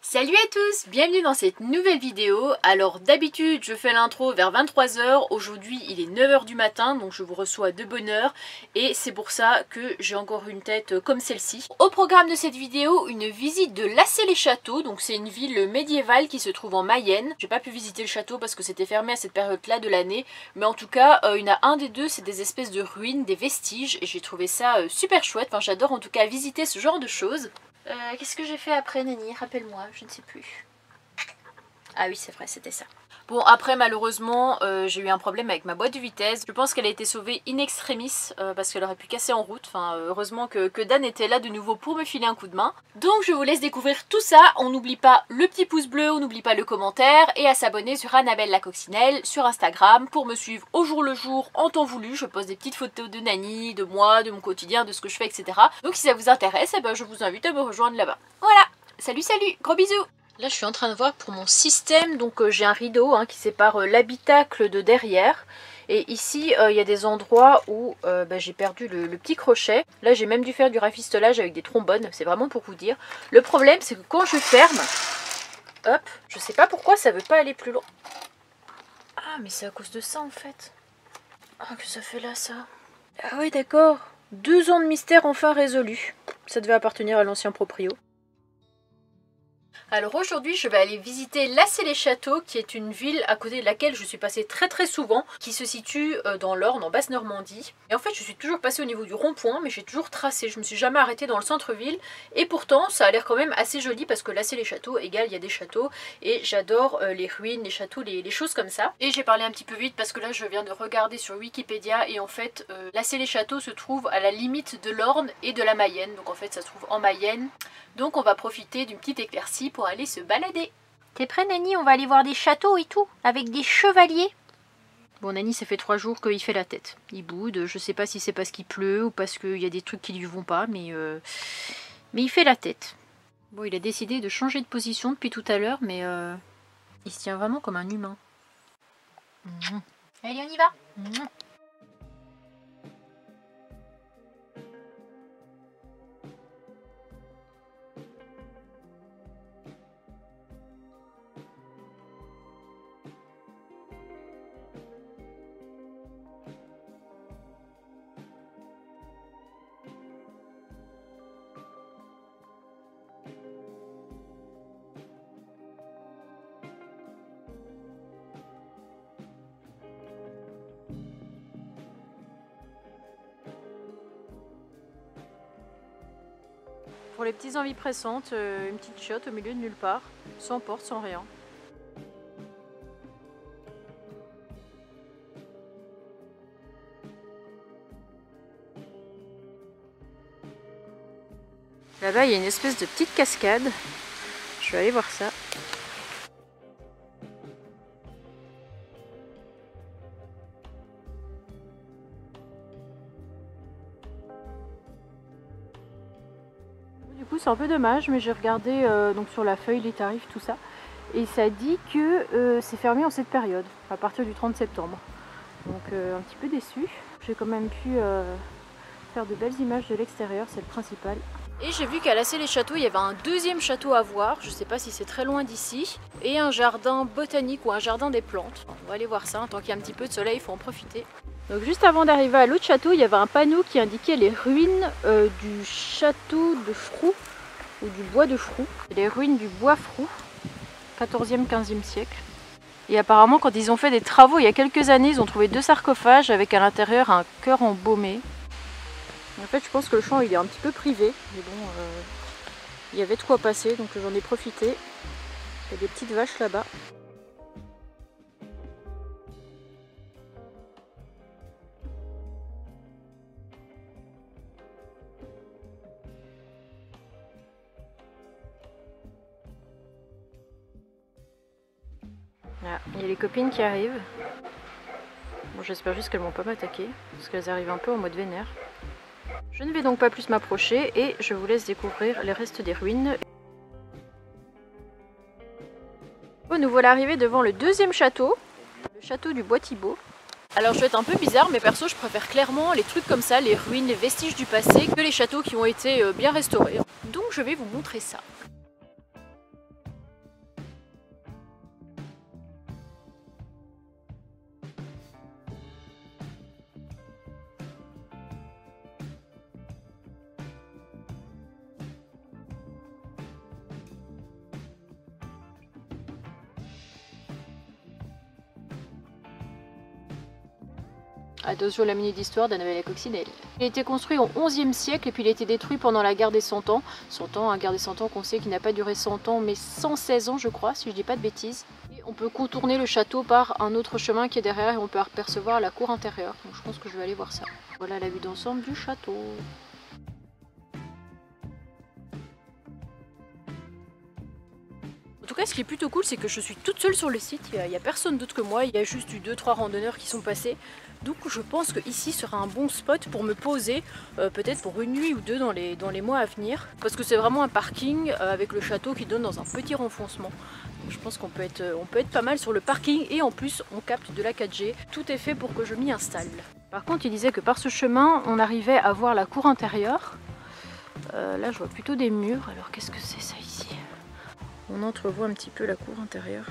Salut à tous, bienvenue dans cette nouvelle vidéo. Alors d'habitude je fais l'intro vers 23 h, aujourd'hui il est 9 h du matin donc je vous reçois de bonne heure et c'est pour ça que j'ai encore une tête comme celle-ci. Au programme de cette vidéo, une visite de Lassay-les-Châteaux, donc c'est une ville médiévale qui se trouve en Mayenne. J'ai pas pu visiter le château parce que c'était fermé à cette période-là de l'année, mais en tout cas il y en a un des deux, c'est des espèces de ruines, des vestiges et j'ai trouvé ça super chouette. Enfin j'adore en tout cas visiter ce genre de choses. Qu'est-ce que j'ai fait après, Nani? Rappelle-moi, je ne sais plus. Ah oui, c'est vrai, c'était ça. Bon, après, malheureusement, j'ai eu un problème avec ma boîte de vitesse. Je pense qu'elle a été sauvée in extremis parce qu'elle aurait pu casser en route. Enfin, heureusement que Dan était là de nouveau pour me filer un coup de main. Donc, je vous laisse découvrir tout ça. On n'oublie pas le petit pouce bleu, on n'oublie pas le commentaire et à s'abonner sur Annabelle la Coccinelle sur Instagram pour me suivre au jour le jour en temps voulu. Je poste des petites photos de Nani, de moi, de mon quotidien, de ce que je fais, etc. Donc, si ça vous intéresse, eh ben, je vous invite à me rejoindre là-bas. Voilà, salut, gros bisous! Là je suis en train de voir pour mon système, donc j'ai un rideau qui sépare l'habitacle de derrière. Et ici il y a des endroits où j'ai perdu le petit crochet. Là j'ai même dû faire du rafistolage avec des trombones, c'est vraiment pour vous dire. Le problème c'est que quand je ferme, hop, je sais pas pourquoi ça veut pas aller plus loin. Ah mais c'est à cause de ça en fait. Ah que ça fait là ça. Ah oui d'accord, 2 ans de mystère enfin résolu. Ça devait appartenir à l'ancien proprio. Alors aujourd'hui je vais aller visiter Lassay-les-Châteaux qui est une ville à côté de laquelle je suis passée très souvent, qui se situe dans l'Orne, en Basse-Normandie. Et en fait je suis toujours passée au niveau du rond-point mais j'ai toujours tracé, je me suis jamais arrêtée dans le centre-ville. Et pourtant ça a l'air quand même assez joli parce que Lassay-les-Châteaux égale il y a des châteaux et j'adore les ruines, les châteaux, les choses comme ça. Et j'ai parlé un petit peu vite parce que là je viens de regarder sur Wikipédia et en fait Lassay-les-Châteaux se trouve à la limite de l'Orne et de la Mayenne. Donc en fait ça se trouve en Mayenne. Donc on va profiter d'une petite éclaircie pour aller se balader. T'es prêt Nani? On va aller voir des châteaux et tout, avec des chevaliers. Bon Nani ça fait 3 jours qu'il fait la tête. Il boude, je sais pas si c'est parce qu'il pleut ou parce qu'il y a des trucs qui lui vont pas, mais il fait la tête. Bon il a décidé de changer de position depuis tout à l'heure, mais il se tient vraiment comme un humain. Allez on y va. Pour les petites envies pressantes, une petite chiotte au milieu de nulle part, sans porte, sans rien. Là-bas, il y a une espèce de petite cascade. Je vais aller voir ça. Du coup c'est un peu dommage, mais j'ai regardé donc sur la feuille les tarifs, tout ça, et ça dit que c'est fermé en cette période, à partir du 30 septembre. Donc un petit peu déçue. J'ai quand même pu faire de belles images de l'extérieur, c'est le principal. Et j'ai vu qu'à Lassay-les-Châteaux, il y avait un deuxième château à voir, je sais pas si c'est très loin d'ici, et un jardin botanique ou un jardin des plantes. On va aller voir ça, tant qu'il y a un petit peu de soleil, il faut en profiter. Donc juste avant d'arriver à l'autre château, il y avait un panneau qui indiquait les ruines du château de Froux, ou du bois de Froux. Les ruines du bois Froux, 14e, 15e siècle. Et apparemment quand ils ont fait des travaux il y a quelques années, ils ont trouvé 2 sarcophages avec à l'intérieur un cœur embaumé. En fait je pense que le champ il est un petit peu privé, mais bon, il y avait de quoi passer donc j'en ai profité. Il y a des petites vaches là-bas. Voilà, il y a les copines qui arrivent. Bon, j'espère juste qu'elles vont pas m'attaquer, parce qu'elles arrivent un peu en mode vénère. Je ne vais donc pas plus m'approcher et je vous laisse découvrir les restes des ruines. Bon, nous voilà arrivés devant le deuxième château, le château du Bois Thibault. Alors je vais être un peu bizarre, mais perso je préfère clairement les trucs comme ça, les ruines, les vestiges du passé, que les châteaux qui ont été bien restaurés. Donc je vais vous montrer ça. Attention, la minute d'histoire d'Annabelle la Coccinelle. Il a été construit au XIe siècle et puis il a été détruit pendant la guerre des 100 ans. 100 ans, guerre des 100 ans qu'on sait qu'il n'a pas duré 100 ans mais 116 ans je crois, si je dis pas de bêtises. Et on peut contourner le château par un autre chemin qui est derrière et on peut apercevoir la cour intérieure. Donc je pense que je vais aller voir ça. Voilà la vue d'ensemble du château. En tout cas, ce qui est plutôt cool, c'est que je suis toute seule sur le site. Il n'y a personne d'autre que moi. Il y a juste eu 2-3 randonneurs qui sont passés. Donc je pense que ici sera un bon spot pour me poser, peut-être pour une nuit ou deux dans les mois à venir. Parce que c'est vraiment un parking avec le château qui donne dans un petit renfoncement. Donc je pense qu'on peut être pas mal sur le parking et en plus on capte de la 4G. Tout est fait pour que je m'y installe. Par contre, il disait que par ce chemin, on arrivait à voir la cour intérieure. Là, je vois plutôt des murs. Alors qu'est-ce que c'est ça ici ? On entrevoit un petit peu la cour intérieure.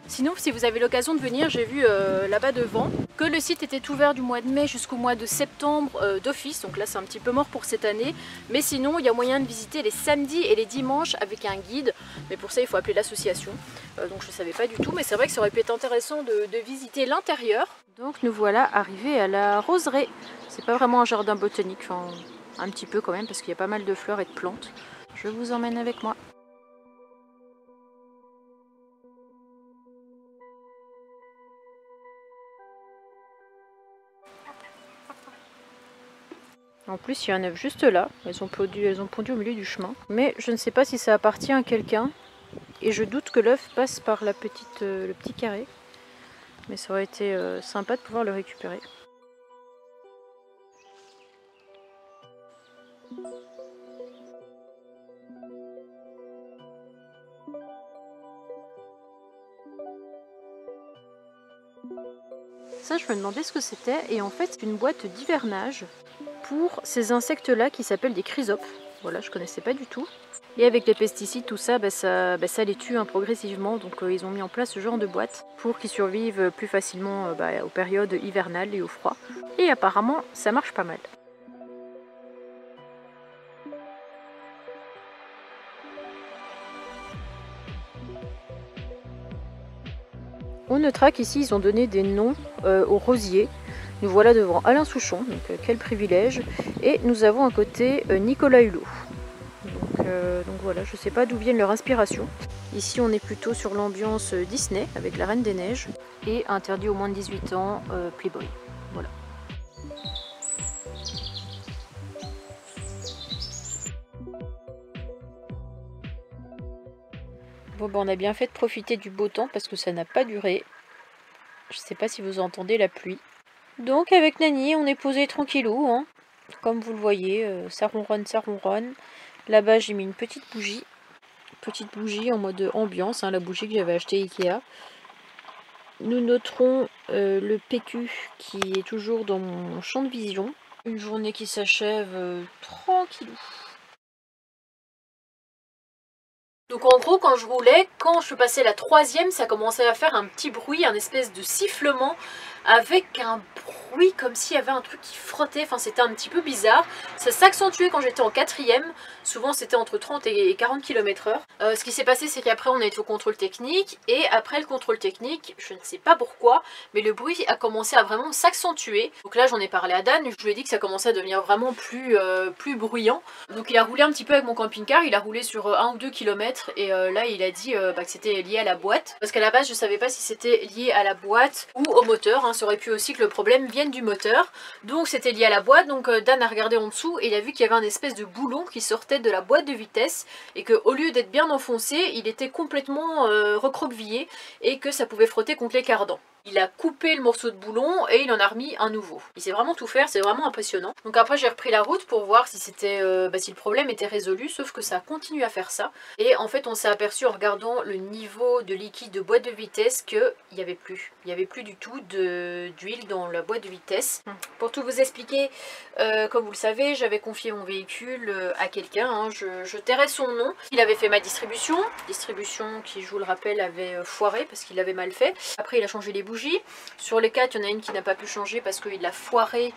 Sinon, si vous avez l'occasion de venir, j'ai vu là-bas devant que le site était ouvert du mois de mai jusqu'au mois de septembre d'office. Donc là, c'est un petit peu mort pour cette année. Mais sinon, il y a moyen de visiter les samedis et les dimanches avec un guide. Mais pour ça, il faut appeler l'association. Donc je ne savais pas du tout. Mais c'est vrai que ça aurait pu être intéressant de visiter l'intérieur. Donc nous voilà arrivés à la roseraie. C'est pas vraiment un jardin botanique, enfin un petit peu quand même parce qu'il y a pas mal de fleurs et de plantes. Je vous emmène avec moi. En plus, il y a un œuf juste là. Elles ont pondu au milieu du chemin. Mais je ne sais pas si ça appartient à quelqu'un. Et je doute que l'œuf passe par le petit carré. Mais ça aurait été sympa de pouvoir le récupérer. Ça, je me demandais ce que c'était. Et en fait, c'est une boîte d'hivernage pour ces insectes-là qui s'appellent des chrysopes. Voilà, je connaissais pas du tout. Et avec les pesticides, tout ça, ça les tue progressivement. Donc ils ont mis en place ce genre de boîte pour qu'ils survivent plus facilement aux périodes hivernales et au froid. Et apparemment, ça marche pas mal. Au Neutrac, ici, ils ont donné des noms aux rosiers. Nous voilà devant Alain Souchon, donc quel privilège. Et nous avons à côté Nicolas Hulot. Donc voilà, je ne sais pas d'où viennent leurs inspirations. Ici, on est plutôt sur l'ambiance Disney, avec la Reine des Neiges. Et interdit aux moins de 18 ans, Playboy. Voilà. Bon, on a bien fait de profiter du beau temps parce que ça n'a pas duré. Je sais pas si vous entendez la pluie. Donc avec Nani, on est posé tranquillou, hein. Comme vous le voyez, ça ronronne, ça ronronne. Là-bas, j'ai mis une petite bougie en mode ambiance, hein, la bougie que j'avais achetée Ikea. Nous noterons le PQ qui est toujours dans mon champ de vision. Une journée qui s'achève tranquillou. Donc en gros, quand je roulais, quand je passais la 3e, ça commençait à faire un petit bruit, un espèce de sifflement avec un bruit comme s'il y avait un truc qui frottait, enfin c'était un petit peu bizarre. Ça s'accentuait quand j'étais en 4e, souvent c'était entre 30 et 40 km/h. Ce qui s'est passé, c'est qu'après on a été au contrôle technique, et après le contrôle technique, je ne sais pas pourquoi, mais le bruit a commencé à vraiment s'accentuer. Donc là j'en ai parlé à Dan, je lui ai dit que ça commençait à devenir vraiment plus bruyant. Donc il a roulé un petit peu avec mon camping-car, il a roulé sur 1 ou 2 km, et là il a dit que c'était lié à la boîte. Parce qu'à la base je savais pas si c'était lié à la boîte ou au moteur, hein. Ça aurait pu aussi que le problème vienne du moteur. Donc c'était lié à la boîte, donc Dan a regardé en dessous et il a vu qu'il y avait un espèce de boulon qui sortait de la boîte de vitesse et qu'au lieu d'être bien enfoncé, il était complètement recroquevillé et que ça pouvait frotter contre les cardans. Il a coupé le morceau de boulon et il en a remis un nouveau. Il sait vraiment tout faire, c'est vraiment impressionnant. Donc après j'ai repris la route pour voir si c'était si le problème était résolu, sauf que ça continue à faire ça. Et en fait on s'est aperçu en regardant le niveau de liquide de boîte de vitesse qu'il n'y avait plus. Il n'y avait plus du tout d'huile dans la boîte de vitesse. Pour tout vous expliquer, comme vous le savez, j'avais confié mon véhicule à quelqu'un, hein, je tairai son nom. Il avait fait ma distribution qui, je vous le rappelle, avait foiré parce qu'il l'avait mal fait. Après il a changé les bougies. Sur les 4, il y en a une qui n'a pas pu changer parce qu'il a foiré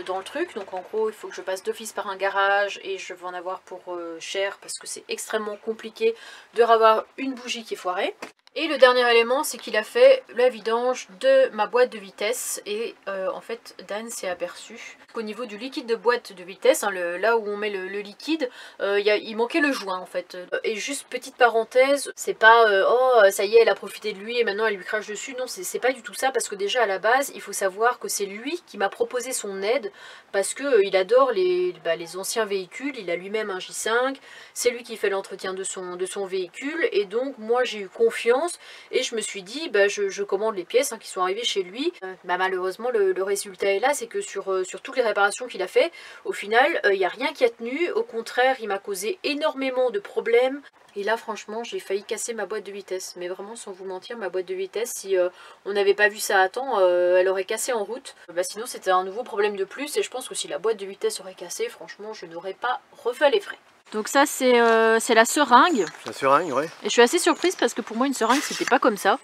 dans le truc. Donc en gros, il faut que je passe d'office par un garage et je vais en avoir pour cher parce que c'est extrêmement compliqué de revoir une bougie qui est foirée. Et le dernier élément, c'est qu'il a fait la vidange de ma boîte de vitesse. Et en fait, Dan s'est aperçu qu'au niveau du liquide de boîte de vitesse, hein, là où on met le liquide, il manquait le joint en fait. Et juste petite parenthèse, c'est pas oh ça y est, elle a profité de lui et maintenant elle lui crache dessus. Non, c'est pas du tout ça, parce que déjà à la base, il faut savoir que c'est lui qui m'a proposé son aide, parce que il adore les anciens véhicules. Il a lui-même un J5, c'est lui qui fait l'entretien de son véhicule, et donc moi j'ai eu confiance. Et je me suis dit, je commande les pièces qui sont arrivées chez lui. Malheureusement, le résultat est là, c'est que sur toutes les réparations qu'il a fait, au final, il n'y a rien qui a tenu. Au contraire, il m'a causé énormément de problèmes. Et là, franchement, j'ai failli casser ma boîte de vitesse. Mais vraiment, sans vous mentir, ma boîte de vitesse, si on n'avait pas vu ça à temps, elle aurait cassé en route. Sinon, c'était un nouveau problème de plus. Et je pense que si la boîte de vitesse aurait cassé, franchement, je n'aurais pas refait les frais. Donc ça c'est la seringue. La seringue, ouais. Et je suis assez surprise parce que pour moi une seringue c'était pas comme ça.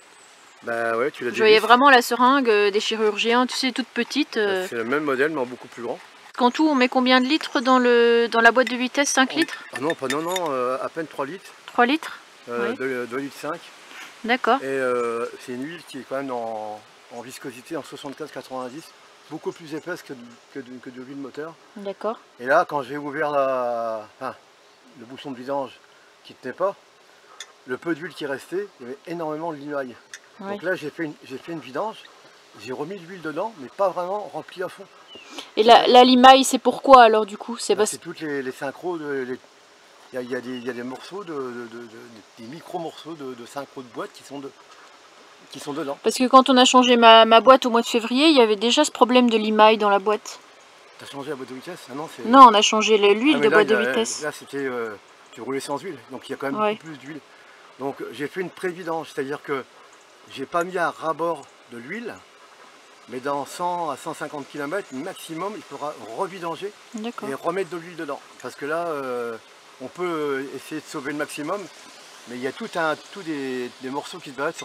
Bah ouais, tu l'as dit. Je voyais vraiment la seringue des chirurgiens, tu sais, toute petite. C'est le même modèle mais en beaucoup plus grand. En tout on met combien de litres dans la boîte de vitesse? 5 litres? Ah non, à peine 3 litres. 3 litres? Oui. 2 litres 5. D'accord. Et c'est une huile qui est quand même en viscosité en 75-90. Beaucoup plus épaisse que de l'huile moteur. D'accord. Et là, quand j'ai ouvert le bouchon de vidange qui ne tenait pas, le peu d'huile qui restait, il y avait énormément de limaille. Ouais. Donc là, j'ai fait une vidange, j'ai remis l'huile dedans, mais pas vraiment rempli à fond. Et la limaille, c'est pourquoi alors du coup? C'est toutes les synchros, il y a des morceaux, des micro-morceaux de synchro de boîte qui sont dedans. Parce que quand on a changé ma boîte au mois de février, il y avait déjà ce problème de limaille dans la boîte. T'as changé la boîte de vitesse? Ah non, non, on a changé l'huile de boîte de vitesse. Là, c'était tu roulais sans huile, donc il y a quand même beaucoup plus d'huile. Donc j'ai fait une pré-vidange, c'est-à-dire que j'ai pas mis à ras-bord de l'huile, mais dans 100 à 150 km maximum, il faudra revidanger et remettre de l'huile dedans. Parce que là, on peut essayer de sauver le maximum, mais il y a tout des morceaux qui se baladent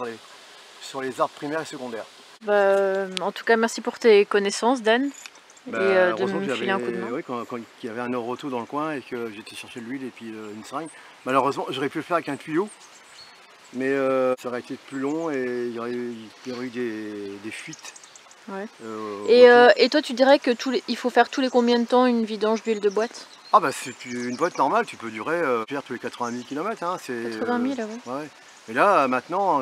sur les arbres primaires et secondaires. En tout cas, merci pour tes connaissances, Dan. Et de me filer un coup de main. Oui, quand il y avait un Euroto dans le coin et que j'étais chercher de l'huile et puis une seringue. Malheureusement, j'aurais pu le faire avec un tuyau, mais ça aurait été plus long et il y aurait eu des fuites. Ouais. Et toi, tu dirais que il faut faire tous les combien de temps une vidange d'huile de boîte? Ah bah c'est une boîte normale, tu peux durer tous les 80 000 km. Hein, 80 000, ouais. Et là, maintenant,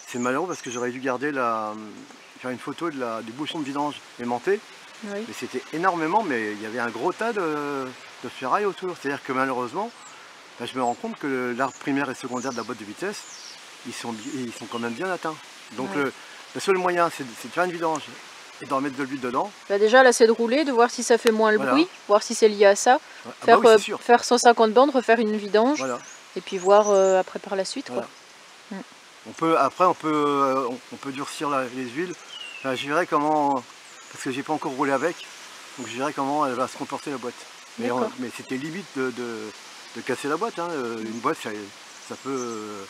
c'est malheureux parce que j'aurais dû garder faire une photo du bouchon de vidange aimanté. Oui. Mais c'était énormément, mais il y avait un gros tas de ferraille autour. C'est-à-dire que malheureusement, je me rends compte que l'arbre primaire et secondaire de la boîte de vitesse, ils sont quand même bien atteints. Donc le seul moyen, c'est de faire une vidange et d'en mettre de l'huile dedans. Déjà là, c'est de rouler, de voir si ça fait moins le bruit, voir si c'est lié à ça. Faire 150 bandes, refaire une vidange, et puis voir après par la suite. Quoi. Après, on peut durcir les huiles. Enfin, je verrai comment... Parce que j'ai pas encore roulé avec, donc je dirais comment elle va se comporter la boîte. Mais c'était limite de casser la boîte. Hein. Une boîte, ça peut...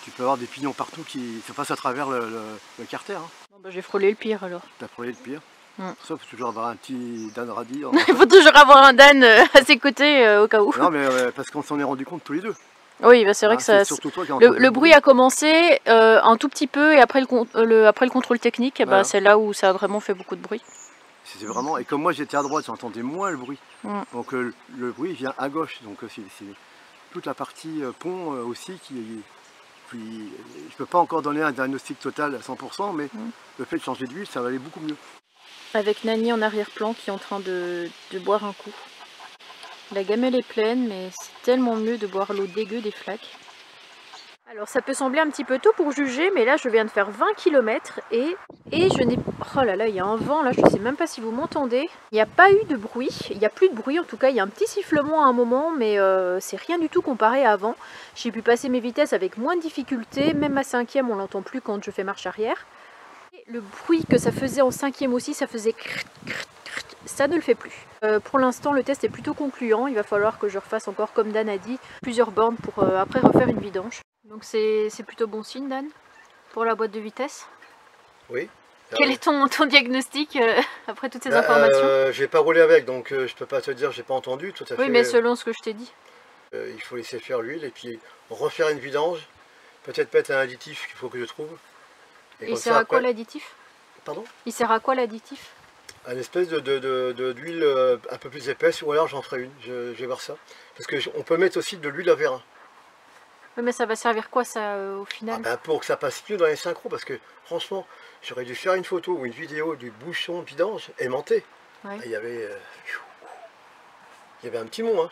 tu peux avoir des pignons partout qui se passent à travers le carter. Hein. Bon, j'ai frôlé le pire alors. T'as frôlé le pire. Ça, il faut toujours avoir un petit Dan radis. Il faut toujours avoir un Dan à ses côtés au cas où. Non, mais parce qu'on s'en est rendu compte tous les deux. Oui, c'est vrai que ça. Le bruit a commencé un tout petit peu et après le contrôle technique, c'est là où ça a vraiment fait beaucoup de bruit. C'était vraiment. Et comme moi j'étais à droite, j'entendais moins le bruit. Donc le bruit vient à gauche. Donc c'est toute la partie pont aussi qui. Je peux pas encore donner un diagnostic total à 100%, mais le fait de changer d'huile, ça va aller beaucoup mieux. Avec Nani en arrière-plan qui est en train de boire un coup. La gamelle est pleine, mais c'est tellement mieux de boire l'eau dégueu des flaques. Alors ça peut sembler un petit peu tôt pour juger, mais là je viens de faire 20 km et je n'ai... Oh là là, il y a un vent là, je ne sais même pas si vous m'entendez. Il n'y a pas eu de bruit, il n'y a plus de bruit en tout cas, il y a un petit sifflement à un moment, mais c'est rien du tout comparé à avant. J'ai pu passer mes vitesses avec moins de difficulté, même à 5e on l'entend plus quand je fais marche arrière. Et le bruit que ça faisait en 5e aussi, ça faisait... Ça ne le fait plus. Pour l'instant, le test est plutôt concluant. Il va falloir que je refasse encore, comme Dan a dit, plusieurs bornes pour après refaire une vidange. Donc c'est plutôt bon signe, Dan, pour la boîte de vitesse. Oui. Quel est ton diagnostic après toutes ces informations? J'ai pas roulé avec, donc je peux pas te dire, j'ai pas entendu tout à fait. Oui, mais selon ce que je t'ai dit. Il faut laisser faire l'huile et puis refaire une vidange peut-être mettre un additif qu'il faut que je trouve. Et il sert à quoi l'additif? Pardon? Il sert à quoi l'additif? Un espèce d'huile un peu plus épaisse, ou alors j'en ferai une, je vais voir ça. Parce qu'on peut mettre aussi de l'huile à vérin. Oui, mais ça va servir quoi ça au final? Pour que ça passe mieux dans les synchros, parce que franchement, j'aurais dû faire une photo ou une vidéo du bouchon de vidange aimanté. Ouais. Il y avait un petit mont, hein.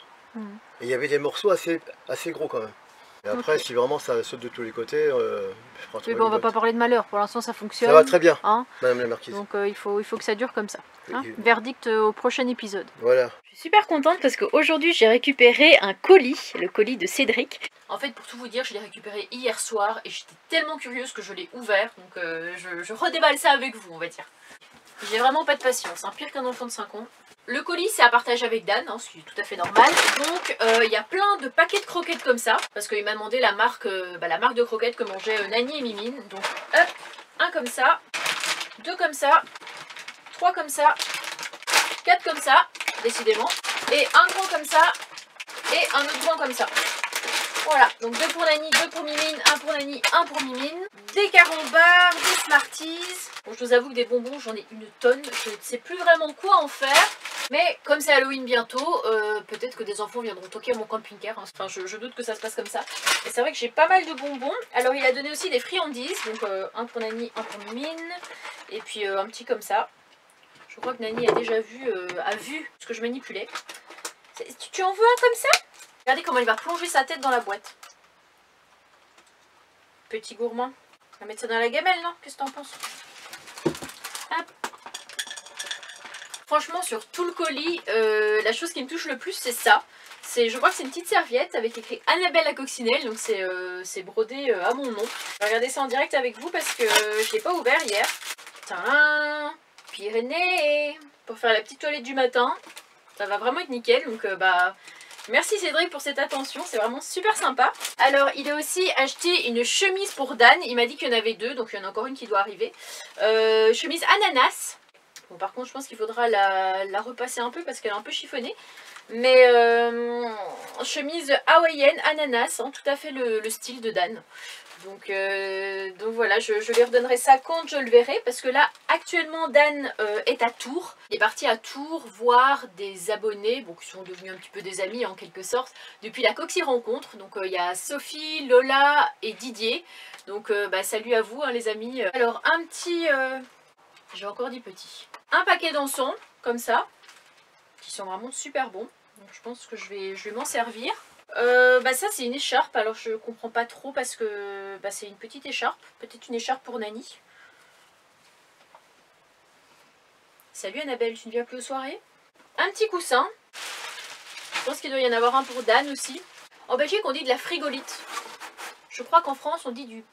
Et il y avait des morceaux assez gros quand même. Et après, si vraiment ça saute de tous les côtés, mais bon, on va pas parler de malheur, pour l'instant ça fonctionne. Ça va très bien, hein, Madame la Marquise. Donc il faut que ça dure comme ça. Hein. Verdict au prochain épisode. Voilà. Je suis super contente parce qu'aujourd'hui j'ai récupéré un colis, le colis de Cédric. En fait, pour tout vous dire, je l'ai récupéré hier soir et j'étais tellement curieuse que je l'ai ouvert. Donc je redéballe ça avec vous, on va dire. J'ai vraiment pas de patience, hein, pire qu'un enfant de 5 ans. Le colis c'est à partager avec Dan, hein, ce qui est tout à fait normal. Donc il y a plein de paquets de croquettes comme ça, parce qu'il m'a demandé la marque de croquettes que mangeaient Nani et Mimine. Donc hop, un comme ça, deux comme ça, trois comme ça, quatre comme ça, décidément, et un grand comme ça, et un autre grand comme ça. Voilà, donc deux pour Nani, deux pour Mimine, un pour Nani, un pour Mimine. Des carambars, des Smarties. Bon, je vous avoue que des bonbons, j'en ai une tonne. Je ne sais plus vraiment quoi en faire. Mais comme c'est Halloween bientôt, peut-être que des enfants viendront toquer à mon camping-car. Hein. Enfin, je doute que ça se passe comme ça. Et c'est vrai que j'ai pas mal de bonbons. Alors, il a donné aussi des friandises. Donc, un pour Nani, un pour Mimine. Et puis, un petit comme ça. Je crois que Nani a déjà vu, ce que je manipulais. Tu en veux un comme ça? Regardez comment il va plonger sa tête dans la boîte. Petit gourmand. On va mettre ça dans la gamelle, non? Qu'est-ce que t'en penses? Hop. Franchement, sur tout le colis, la chose qui me touche le plus, c'est ça. Je crois que c'est une petite serviette avec écrit Annabelle la coccinelle. Donc c'est brodé à mon nom. Je vais regarder ça en direct avec vous parce que je ne l'ai pas ouvert hier. Tadam! Pyrénées! Pour faire la petite toilette du matin. Ça va vraiment être nickel. Donc merci Cédric pour cette attention, c'est vraiment super sympa. Alors il a aussi acheté une chemise pour Dan, il m'a dit qu'il y en avait deux, donc il y en a encore une qui doit arriver. Chemise ananas. Bon par contre je pense qu'il faudra la repasser un peu parce qu'elle est un peu chiffonnée. Mais chemise hawaïenne ananas, hein, tout à fait le style de Dan. Donc voilà, je lui redonnerai ça quand je le verrai. Parce que là, actuellement, Dan est à Tours. Il est parti à Tours voir des abonnés, bon, qui sont devenus un petit peu des amis en quelque sorte, depuis la Coxy Rencontre. Donc il y a Sophie, Lola et Didier. Donc salut à vous hein, les amis. Alors un petit, j'ai encore dit petit. Un paquet d'encens, comme ça, qui sont vraiment super bons. Donc je pense que je vais m'en servir. Ça c'est une écharpe, alors je comprends pas trop parce que c'est une petite écharpe, peut-être une écharpe pour Nani. Salut Annabelle, tu ne viens plus aux soirées? Un petit coussin, je pense qu'il doit y en avoir un pour Dan aussi. En Belgique on dit de la frigolite, je crois qu'en France on dit du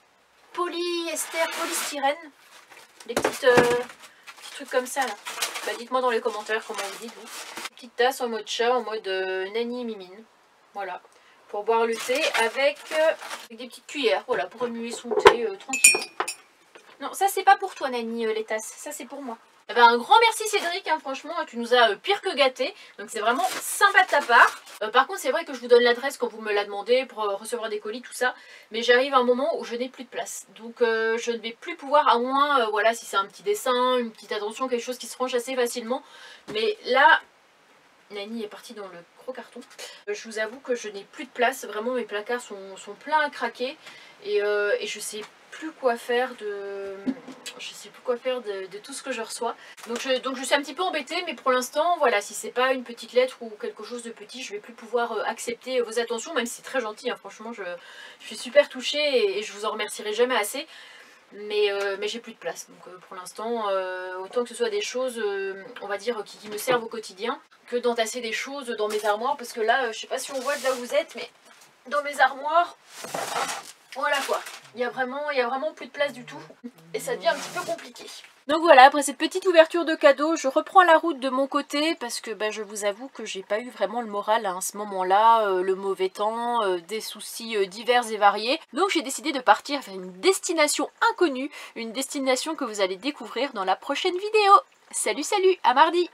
polyester, polystyrène, des petits trucs comme ça là. Dites-moi dans les commentaires comment vous dites vous. Petite tasse en mode chat, en mode Nani et Mimine. Voilà, pour boire le thé avec des petites cuillères, voilà, pour remuer son thé tranquillement. Non, ça c'est pas pour toi Nani, les tasses, ça c'est pour moi. Eh ben, un grand merci Cédric, hein, franchement, tu nous as pire que gâté, donc c'est vraiment sympa de ta part. Par contre, c'est vrai que je vous donne l'adresse quand vous me la demandez pour recevoir des colis, tout ça, mais j'arrive à un moment où je n'ai plus de place. Donc je ne vais plus pouvoir, à moins, voilà, si c'est un petit dessin, une petite attention, quelque chose qui se range assez facilement. Mais là, Nani est partie dans le gros carton. Je vous avoue que je n'ai plus de place, vraiment mes placards sont pleins à craquer et je sais plus quoi faire de tout ce que je reçois. Donc je suis un petit peu embêtée, mais pour l'instant, voilà, si c'est pas une petite lettre ou quelque chose de petit, je vais plus pouvoir accepter vos attentions, même si c'est très gentil, hein, franchement, je suis super touchée et je vous en remercierai jamais assez. Mais j'ai plus de place, donc pour l'instant, autant que ce soit des choses, on va dire, qui me servent au quotidien, que d'entasser des choses dans mes armoires, parce que là, je sais pas si on voit de là où vous êtes, mais dans mes armoires, voilà quoi, il y a vraiment plus de place du tout, et ça devient un petit peu compliqué. Donc voilà, après cette petite ouverture de cadeaux, je reprends la route de mon côté parce que je vous avoue que j'ai pas eu vraiment le moral à ce moment-là, le mauvais temps, des soucis divers et variés. Donc j'ai décidé de partir vers une destination inconnue, une destination que vous allez découvrir dans la prochaine vidéo. Salut, à mardi!